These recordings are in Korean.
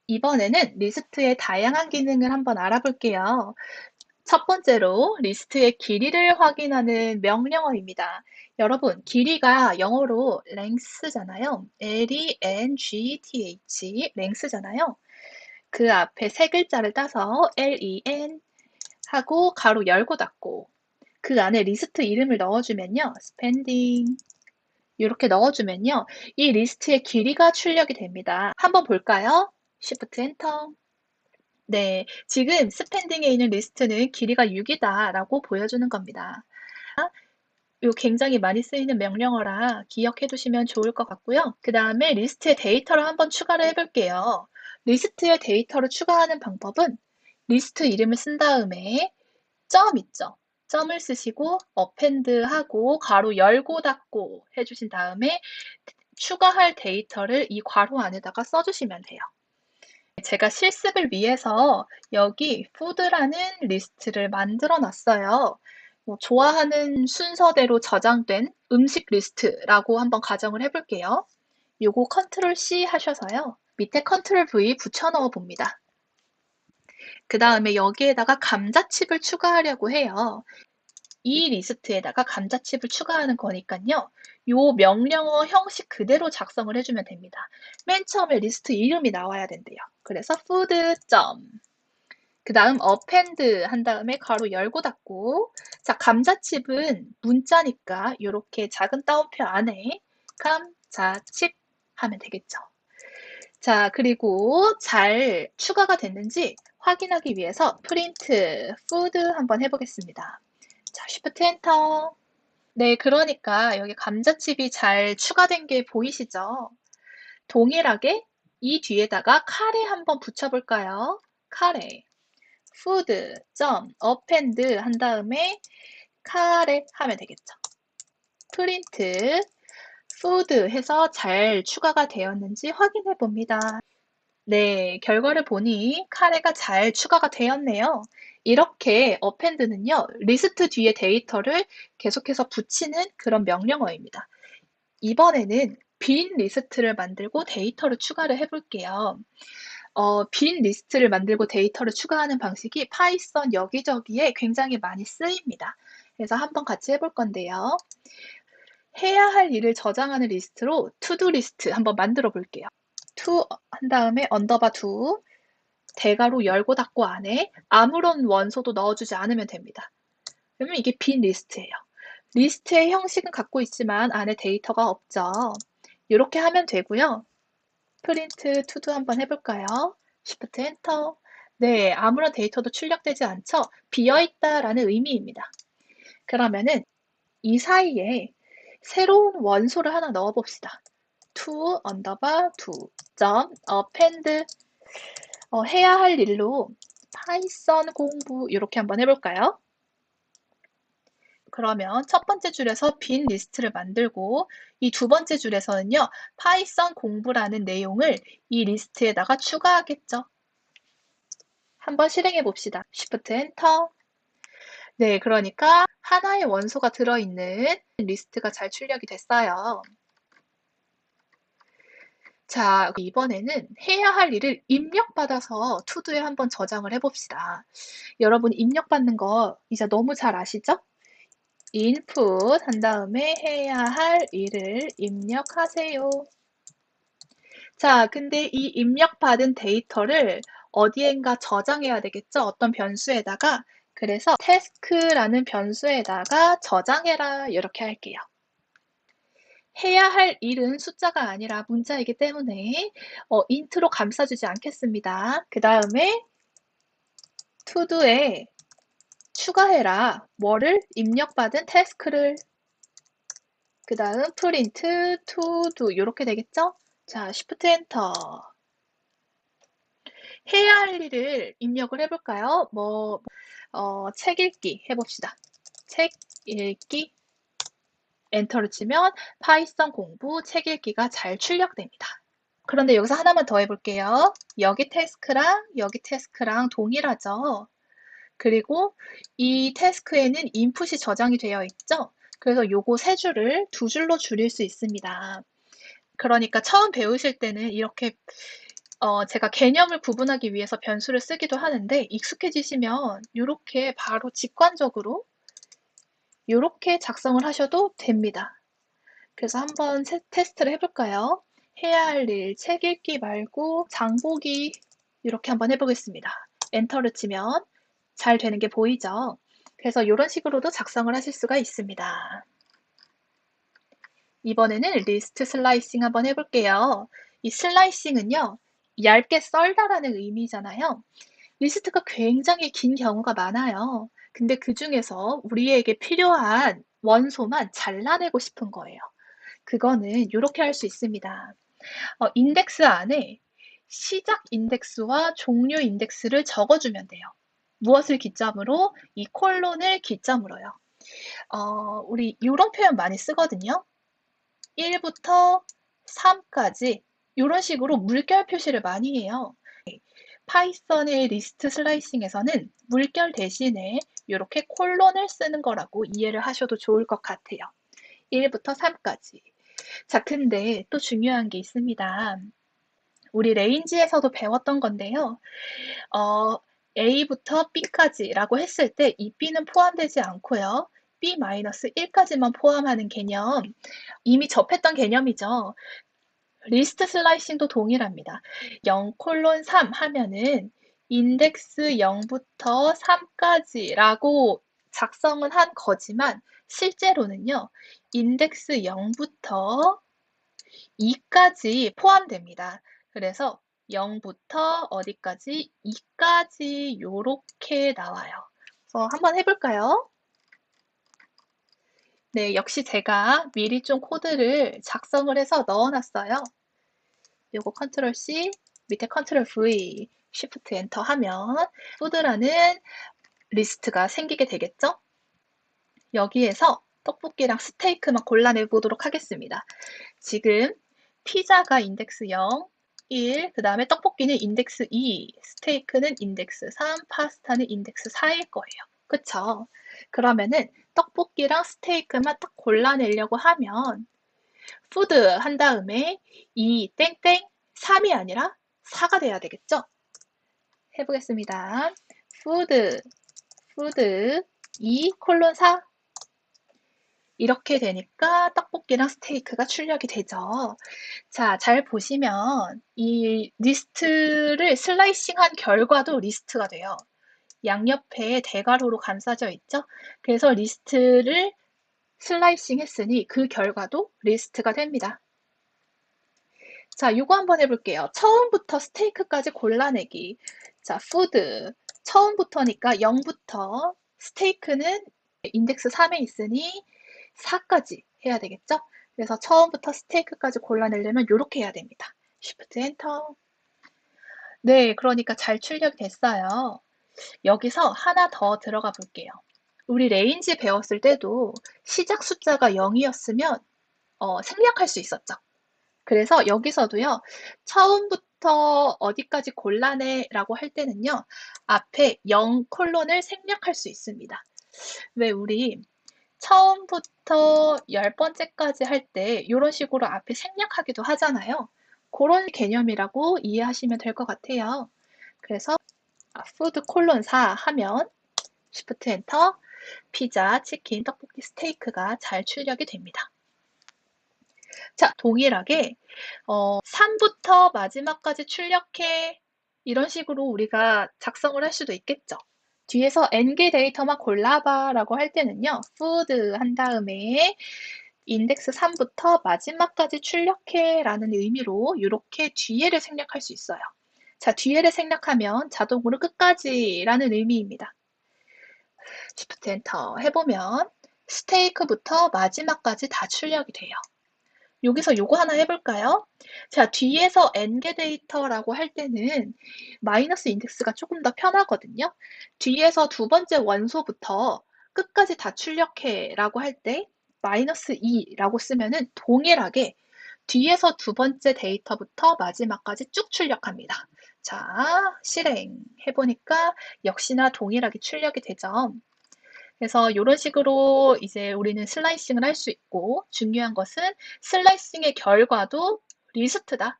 이번에는 리스트의 다양한 기능을 한번 알아볼게요. 첫 번째로 리스트의 길이를 확인하는 명령어입니다. 여러분, 길이가 영어로 length잖아요. L-E-N-G-T-H, length잖아요. 그 앞에 세 글자를 따서 L-E-N 하고 가로 열고 닫고 그 안에 리스트 이름을 넣어주면요. spending 이렇게 넣어주면요. 이 리스트의 길이가 출력이 됩니다. 한번 볼까요? Shift Enter. 네, 지금 스펜딩에 있는 리스트는 길이가 6이다 라고 보여주는 겁니다. 요 굉장히 많이 쓰이는 명령어라 기억해 두시면 좋을 것 같고요. 그 다음에 리스트에 데이터를 한번 추가를 해볼게요. 리스트에 데이터를 추가하는 방법은 리스트 이름을 쓴 다음에 점 있죠? 점을 쓰시고 append하고 가로 열고 닫고 해주신 다음에 추가할 데이터를 이 괄호 안에다가 써주시면 돼요. 제가 실습을 위해서 여기 food라는 리스트를 만들어 놨어요. 좋아하는 순서대로 저장된 음식 리스트라고 한번 가정을 해볼게요. 요거 컨트롤 C 하셔서요. 밑에 컨트롤 V 붙여 넣어 봅니다. 그 다음에 여기에다가 감자칩을 추가하려고 해요. 이 리스트에다가 감자칩을 추가하는 거니까요. 요 명령어 형식 그대로 작성을 해주면 됩니다. 맨 처음에 리스트 이름이 나와야 된대요. 그래서 food. 그 다음 append 한 다음에 가로 열고 닫고 자 감자칩은 문자니까 이렇게 작은 따옴표 안에 감자칩 하면 되겠죠. 자 그리고 잘 추가가 됐는지 확인하기 위해서 print food 한번 해보겠습니다. 자 Shift Enter. 네 그러니까 여기 감자칩이 잘 추가된 게 보이시죠? 동일하게 이 뒤에다가 카레 한번 붙여볼까요? 카레 food, append 한 다음에 카레 하면 되겠죠. 프린트 food 해서 잘 추가가 되었는지 확인해 봅니다. 네, 결과를 보니 카레가 잘 추가가 되었네요. 이렇게 append는요, 리스트 뒤에 데이터를 계속해서 붙이는 그런 명령어입니다. 이번에는 빈 리스트를 만들고 데이터를 추가를 해볼게요. 빈 리스트를 만들고 데이터를 추가하는 방식이 파이썬 여기저기에 굉장히 많이 쓰입니다. 그래서 한번 같이 해볼 건데요. 해야 할 일을 저장하는 리스트로 투두 리스트 한번 만들어 볼게요. to 한 다음에 언더바 do 대괄호 열고 닫고 안에 아무런 원소도 넣어주지 않으면 됩니다. 그러면 이게 빈 리스트예요. 리스트의 형식은 갖고 있지만 안에 데이터가 없죠. 이렇게 하면 되고요. 프린트 투두 한번 해볼까요? Shift Enter. 네, 아무런 데이터도 출력되지 않죠? 비어있다라는 의미입니다. 그러면은 이 사이에 새로운 원소를 하나 넣어봅시다. to 언더바 do 점 append 해야 할 일로 파이썬 공부 이렇게 한번 해볼까요? 그러면 첫 번째 줄에서 빈 리스트를 만들고 이 두 번째 줄에서는요. 파이썬 공부라는 내용을 이 리스트에다가 추가하겠죠. 한번 실행해 봅시다. Shift Enter. 네, 그러니까 하나의 원소가 들어있는 리스트가 잘 출력이 됐어요. 자, 이번에는 해야 할 일을 입력받아서 투두에 한번 저장을 해봅시다. 여러분 입력받는 거 이제 너무 잘 아시죠? input 한 다음에 해야 할 일을 입력하세요. 자, 근데 이 입력받은 데이터를 어디엔가 저장해야 되겠죠? 어떤 변수에다가. 그래서 task라는 변수에다가 저장해라 이렇게 할게요. 해야 할 일은 숫자가 아니라 문자이기 때문에 int로 감싸주지 않겠습니다. 그 다음에 to도에 추가해라. 뭐를? 입력받은 태스크를. 그 다음 print to do 이렇게 되겠죠? 자, Shift Enter. 해야 할 일을 입력을 해볼까요? 책 읽기 해봅시다. 책 읽기 엔터를 치면 파이썬 공부 책 읽기가 잘 출력됩니다. 그런데 여기서 하나만 더 해볼게요. 여기 태스크랑 동일하죠? 그리고 이 태스크에는 인풋이 저장이 되어 있죠? 그래서 요거 세 줄을 두 줄로 줄일 수 있습니다. 그러니까 처음 배우실 때는 이렇게 제가 개념을 구분하기 위해서 변수를 쓰기도 하는데 익숙해지시면 이렇게 바로 직관적으로 이렇게 작성을 하셔도 됩니다. 그래서 한번 테스트를 해볼까요? 해야 할 일, 책 읽기 말고 장보기 이렇게 한번 해보겠습니다. 엔터를 치면 잘 되는 게 보이죠? 그래서 이런 식으로도 작성을 하실 수가 있습니다. 이번에는 리스트 슬라이싱 한번 해볼게요. 이 슬라이싱은요, 얇게 썰다라는 의미잖아요. 리스트가 굉장히 긴 경우가 많아요. 근데 그 중에서 우리에게 필요한 원소만 잘라내고 싶은 거예요. 그거는 이렇게 할 수 있습니다. 인덱스 안에 시작 인덱스와 종료 인덱스를 적어주면 돼요. 무엇을 기점으로? 이 콜론을 기점으로요. 우리 이런 표현 많이 쓰거든요. 1부터 3까지 이런 식으로 물결 표시를 많이 해요. 파이썬의 리스트 슬라이싱에서는 물결 대신에 이렇게 콜론을 쓰는 거라고 이해를 하셔도 좋을 것 같아요. 1부터 3까지. 자, 근데 또 중요한 게 있습니다. 우리 레인지에서도 배웠던 건데요. A부터 B까지라고 했을 때 이 B는 포함되지 않고요. B-1까지만 포함하는 개념, 이미 접했던 개념이죠. 리스트 슬라이싱도 동일합니다. 0:3 하면은 인덱스 0부터 3까지라고 작성은 한 거지만 실제로는요. 인덱스 0부터 2까지 포함됩니다. 그래서 0부터 어디까지? 2까지 요렇게 나와요. 그래서 한번 해볼까요? 네, 역시 제가 미리 좀 코드를 작성을 해서 넣어놨어요. 요거 컨트롤 C, 밑에 컨트롤 V, 쉬프트 엔터 하면 푸드라는 리스트가 생기게 되겠죠? 여기에서 떡볶이랑 스테이크만 골라내 보도록 하겠습니다. 지금 피자가 인덱스 0, 1, 그 다음에 떡볶이는 인덱스 2, 스테이크는 인덱스 3, 파스타는 인덱스 4일 거예요. 그쵸? 그러면은 떡볶이랑 스테이크만 딱 골라내려고 하면 푸드 한 다음에 2 땡땡 3이 아니라 4가 돼야 되겠죠? 해보겠습니다. 푸드 2 콜론 4 이렇게 되니까 떡볶이랑 스테이크가 출력이 되죠. 자, 잘 보시면 이 리스트를 슬라이싱한 결과도 리스트가 돼요. 양옆에 대괄호로 감싸져 있죠? 그래서 리스트를 슬라이싱 했으니 그 결과도 리스트가 됩니다. 자, 요거 한번 해볼게요. 처음부터 스테이크까지 골라내기. 자, 푸드. 처음부터니까 0부터 스테이크는 인덱스 3에 있으니 4까지 해야 되겠죠? 그래서 처음부터 스테이크까지 골라내려면 이렇게 해야 됩니다. Shift 엔터. 네, 그러니까 잘 출력이 됐어요. 여기서 하나 더 들어가 볼게요. 우리 레인지 배웠을 때도 시작 숫자가 0이었으면 생략할 수 있었죠. 그래서 여기서도요, 처음부터 어디까지 골라내라고 할 때는요, 앞에 0 콜론을 생략할 수 있습니다. 왜 우리 처음부터 10번째까지 할 때 이런 식으로 앞에 생략하기도 하잖아요. 그런 개념이라고 이해하시면 될 것 같아요. 그래서 푸드 콜론 4 하면 Shift 엔터, 피자, 치킨, 떡볶이, 스테이크가 잘 출력이 됩니다. 자, 동일하게 3부터 마지막까지 출력해 이런 식으로 우리가 작성을 할 수도 있겠죠. 뒤에서 n개 데이터만 골라봐 라고 할 때는요. food 한 다음에 인덱스 3부터 마지막까지 출력해 라는 의미로 이렇게 뒤에를 생략할 수 있어요. 자, 뒤에를 생략하면 자동으로 끝까지 라는 의미입니다. Shift 엔터 해보면 스테이크부터 마지막까지 다 출력이 돼요. 여기서 요거 하나 해볼까요? 자, 뒤에서 n개 데이터라고 할 때는 마이너스 인덱스가 조금 더 편하거든요. 뒤에서 두 번째 원소부터 끝까지 다 출력해 라고 할 때 마이너스 2라고 쓰면은 동일하게 뒤에서 두 번째 데이터부터 마지막까지 쭉 출력합니다. 자, 실행해보니까 역시나 동일하게 출력이 되죠. 그래서 이런 식으로 이제 우리는 슬라이싱을 할 수 있고 중요한 것은 슬라이싱의 결과도 리스트다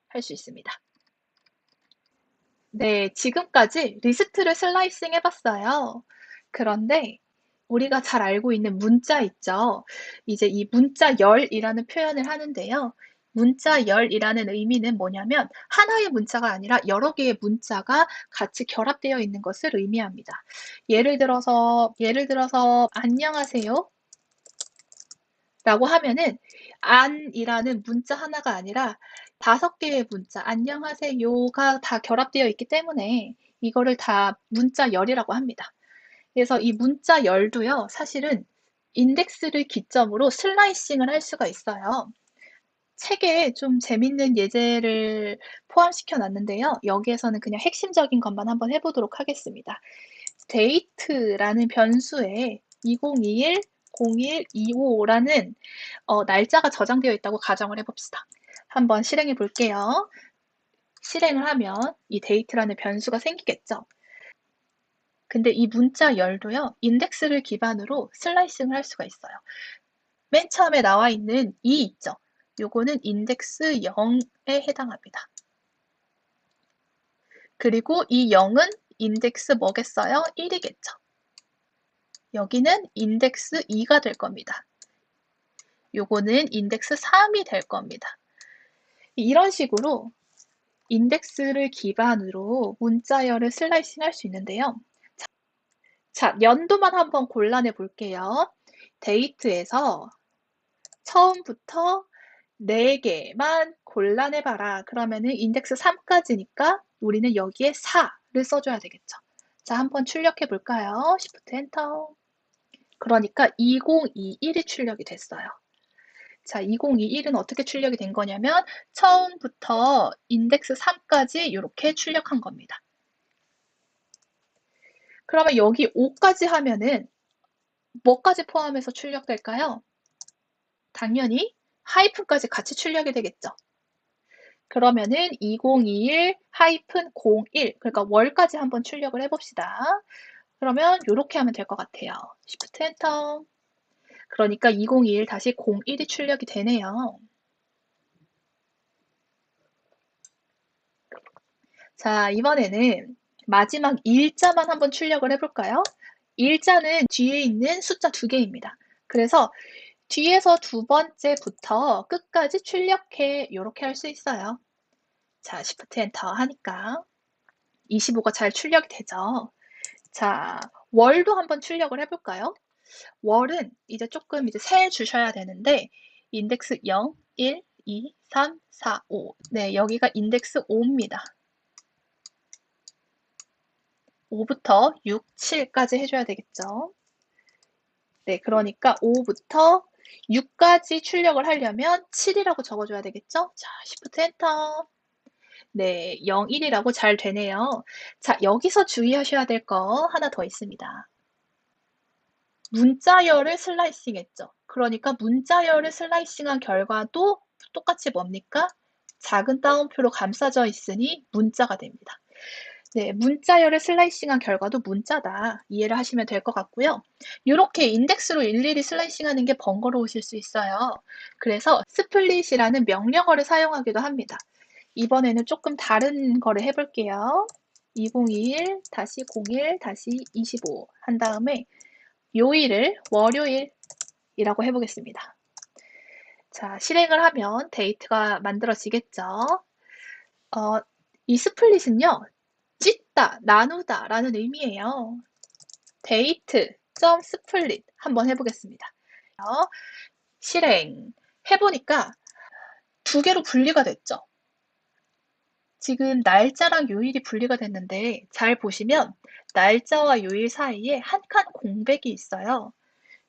할 수 있습니다. 네, 지금까지 리스트를 슬라이싱 해봤어요. 그런데 우리가 잘 알고 있는 문자 있죠? 이제 이 문자 열이라는 표현을 하는데요. 문자 열이라는 의미는 뭐냐면 하나의 문자가 아니라 여러 개의 문자가 같이 결합되어 있는 것을 의미합니다. 예를 들어서 안녕하세요 라고 하면은 안이라는 문자 하나가 아니라 5개의 문자 안녕하세요가 다 결합되어 있기 때문에 이거를 다 문자 열이라고 합니다. 그래서 이 문자 열도요, 사실은 인덱스를 기점으로 슬라이싱을 할 수가 있어요. 책에 좀 재밌는 예제를 포함시켜 놨는데요. 여기에서는 그냥 핵심적인 것만 한번 해보도록 하겠습니다. date라는 변수에 2021, 01, 25라는 날짜가 저장되어 있다고 가정을 해봅시다. 한번 실행해 볼게요. 실행을 하면 이 date라는 변수가 생기겠죠. 근데 이 문자 열도요, 인덱스를 기반으로 슬라이싱을 할 수가 있어요. 맨 처음에 나와 있는 2 있죠. 요거는 인덱스 0에 해당합니다. 그리고 이 0은 인덱스 뭐겠어요? 1이겠죠. 여기는 인덱스 2가 될 겁니다. 요거는 인덱스 3이 될 겁니다. 이런 식으로 인덱스를 기반으로 문자열을 슬라이싱 할 수 있는데요. 자, 연도만 한번 골라내 볼게요. 데이트에서 처음부터 4개만 골라내봐라. 그러면은 인덱스 3까지니까 우리는 여기에 4를 써줘야 되겠죠. 자, 한번 출력해 볼까요? Shift 엔터. 그러니까 2021이 출력이 됐어요. 자, 2021은 어떻게 출력이 된 거냐면 처음부터 인덱스 3까지 이렇게 출력한 겁니다. 그러면 여기 5까지 하면은 뭐까지 포함해서 출력될까요? 당연히 하이픈까지 같이 출력이 되겠죠. 그러면은 2021-01 그러니까 월까지 한번 출력을 해봅시다. 그러면 이렇게 하면 될 것 같아요. Shift 엔터. 그러니까 2021-01이 출력이 되네요. 자, 이번에는 마지막 일자만 한번 출력을 해볼까요? 일자는 뒤에 있는 숫자 2개입니다. 그래서 뒤에서 2번째부터 끝까지 출력해 이렇게 할 수 있어요. 자, Shift 엔터 하니까 25가 잘 출력이 되죠. 자, 월도 한번 출력을 해볼까요? 월은 이제 조금 세 주셔야 되는데 인덱스 0, 1, 2, 3, 4, 5. 네, 여기가 인덱스 5입니다. 5부터 6, 7까지 해줘야 되겠죠. 네, 그러니까 5부터 6까지 출력을 하려면 7이라고 적어줘야 되겠죠. 자, Shift 엔터. 네, 0, 1이라고 잘 되네요. 자, 여기서 주의하셔야 될 거 하나 더 있습니다. 문자열을 슬라이싱 했죠. 그러니까 문자열을 슬라이싱한 결과도 똑같이 뭡니까? 작은 따옴표로 감싸져 있으니 문자가 됩니다. 네, 문자열을 슬라이싱한 결과도 문자다. 이해를 하시면 될 것 같고요. 이렇게 인덱스로 일일이 슬라이싱하는 게 번거로우실 수 있어요. 그래서 스플릿이라는 명령어를 사용하기도 합니다. 이번에는 조금 다른 거를 해볼게요. 2021-01-25 한 다음에 요일을 월요일이라고 해보겠습니다. 자, 실행을 하면 데이트가 만들어지겠죠. 이 스플릿은요, 찢다, 나누다 라는 의미예요. date.split 한번 해보겠습니다. 실행 해보니까 2개로 분리가 됐죠. 지금 날짜랑 요일이 분리가 됐는데 잘 보시면 날짜와 요일 사이에 한 칸 공백이 있어요.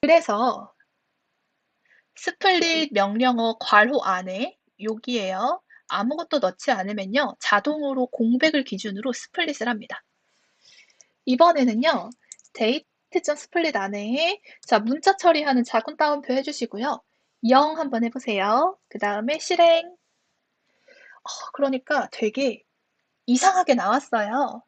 그래서 스플릿 명령어 괄호 안에 여기에요. 아무것도 넣지 않으면요. 자동으로 공백을 기준으로 스플릿을 합니다. 이번에는요. date.split 안에 자 문자 처리하는 작은 따옴표 해주시고요. 0 한번 해보세요. 그 다음에 실행. 그러니까 되게 이상하게 나왔어요.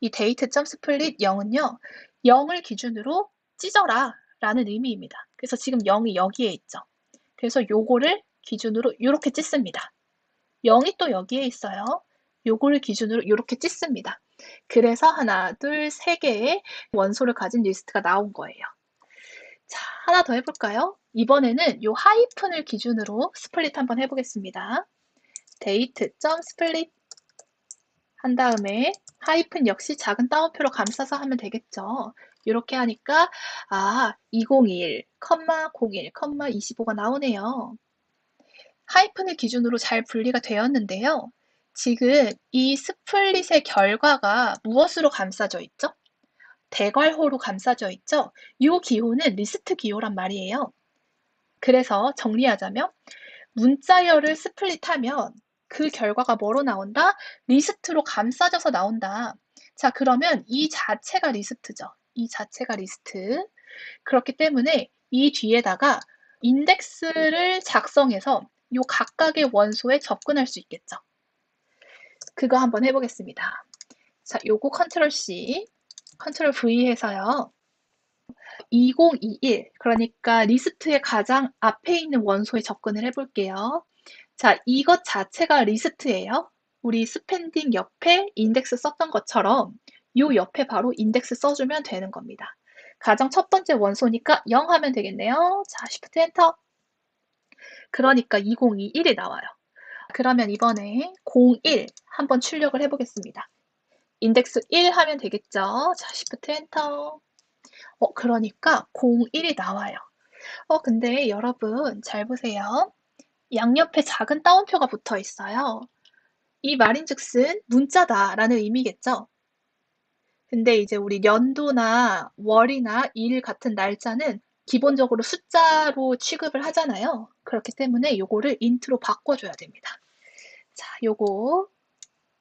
이 date.split 0은요. 0을 기준으로 찢어라 라는 의미입니다. 그래서 지금 0이 여기에 있죠. 그래서 요거를 기준으로 이렇게 찢습니다. 0이 또 여기에 있어요. 요거를 기준으로 이렇게 찢습니다. 그래서 하나, 둘, 세 개의 원소를 가진 리스트가 나온 거예요. 자, 하나 더 해볼까요? 이번에는 요 하이픈을 기준으로 스플릿 한번 해보겠습니다. date.split 한 다음에 하이픈 역시 작은 따옴표로 감싸서 하면 되겠죠. 이렇게 하니까 201, 01, 25가 나오네요. 하이픈을 기준으로 잘 분리가 되었는데요. 지금 이 스플릿의 결과가 무엇으로 감싸져 있죠? 대괄호로 감싸져 있죠? 이 기호는 리스트 기호란 말이에요. 그래서 정리하자면 문자열을 스플릿하면 그 결과가 뭐로 나온다? 리스트로 감싸져서 나온다. 자, 그러면 이 자체가 리스트죠. 이 자체가 리스트. 그렇기 때문에 이 뒤에다가 인덱스를 작성해서 요 각각의 원소에 접근할 수 있겠죠. 그거 한번 해보겠습니다. 자, 요거 컨트롤 C, 컨트롤 V 해서요. 2021, 그러니까 리스트의 가장 앞에 있는 원소에 접근을 해볼게요. 자, 이것 자체가 리스트예요. 우리 스펜딩 옆에 인덱스 썼던 것처럼 요 옆에 바로 인덱스 써주면 되는 겁니다. 가장 첫 번째 원소니까 0 하면 되겠네요. 자, Shift 엔터. 그러니까 2021이 나와요. 그러면 이번에 01 한번 출력을 해보겠습니다. 인덱스 1 하면 되겠죠. 자, Shift 엔터. 그러니까 01이 나와요. 근데 여러분 잘 보세요. 양옆에 작은 따옴표가 붙어 있어요. 이 말인즉슨 문자다라는 의미겠죠. 근데 이제 우리 연도나 월이나 일 같은 날짜는 기본적으로 숫자로 취급을 하잖아요. 그렇기 때문에 요거를 인트로 바꿔줘야 됩니다. 자, 요거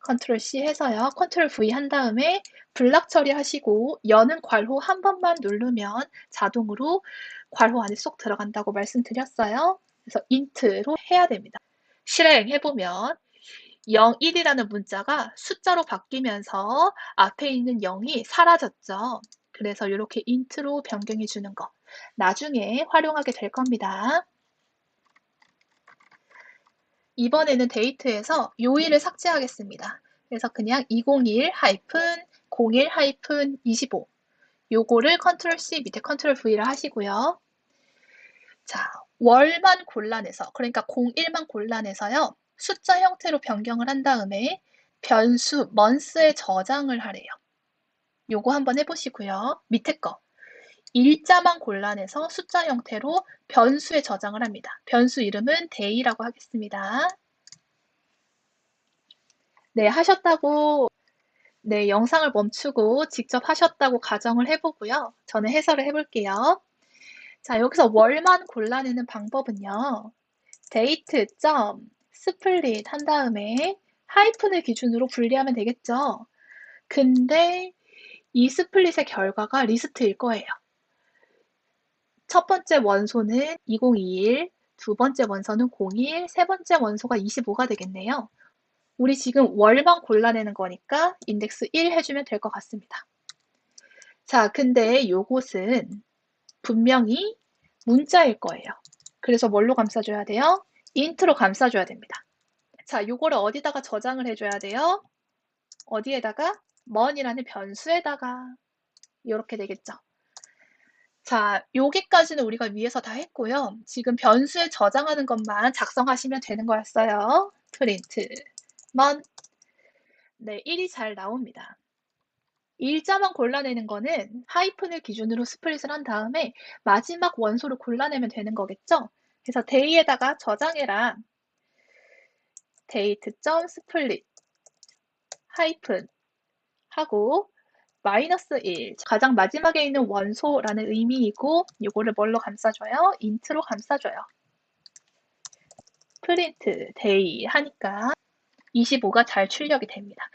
컨트롤 C 해서요. 컨트롤 V 한 다음에 블락 처리하시고 여는 괄호 한 번만 누르면 자동으로 괄호 안에 쏙 들어간다고 말씀드렸어요. 그래서 인트로 해야 됩니다. 실행해보면 01이라는 문자가 숫자로 바뀌면서 앞에 있는 0이 사라졌죠. 그래서 이렇게 인트로 변경해 주는 거 나중에 활용하게 될 겁니다. 이번에는 데이트에서 요일을 삭제하겠습니다. 그래서 그냥 201-01-25 요거를 컨트롤 C 밑에 컨트롤 V를 하시고요. 자, 월만 골라내서 그러니까 01만 골라내서요. 숫자 형태로 변경을 한 다음에 변수 month에 저장을 하래요. 요거 한번 해보시고요. 밑에 거 일자만 골라내서 숫자 형태로 변수에 저장을 합니다. 변수 이름은 day라고 하겠습니다. 네, 하셨다고 영상을 멈추고 직접 하셨다고 가정을 해보고요. 저는 해설을 해볼게요. 자, 여기서 월만 골라내는 방법은요. date.split 한 다음에 하이픈을 기준으로 분리하면 되겠죠. 근데 이 스플릿의 결과가 리스트일 거예요. 첫 번째 원소는 2021, 두 번째 원소는 01, 세 번째 원소가 25가 되겠네요. 우리 지금 월만 골라내는 거니까 인덱스 1 해주면 될 것 같습니다. 자, 근데 요것은 분명히 문자일 거예요. 그래서 뭘로 감싸줘야 돼요? 인트로 감싸줘야 됩니다. 자, 요거를 어디다가 저장을 해줘야 돼요? 어디에다가? mon이라는 변수에다가 이렇게 되겠죠. 자, 여기까지는 우리가 위에서 다 했고요. 지금 변수에 저장하는 것만 작성하시면 되는 거였어요. print mon. 네, 1이 잘 나옵니다. 일자만 골라내는 거는 하이픈을 기준으로 스플릿을 한 다음에 마지막 원소를 골라내면 되는 거겠죠? 그래서 day에다가 저장해라. date.split 하이픈 하고 -1 가장 마지막에 있는 원소라는 의미이고 이거를 뭘로 감싸줘요? int로 감싸줘요. print day 하니까 25가 잘 출력이 됩니다.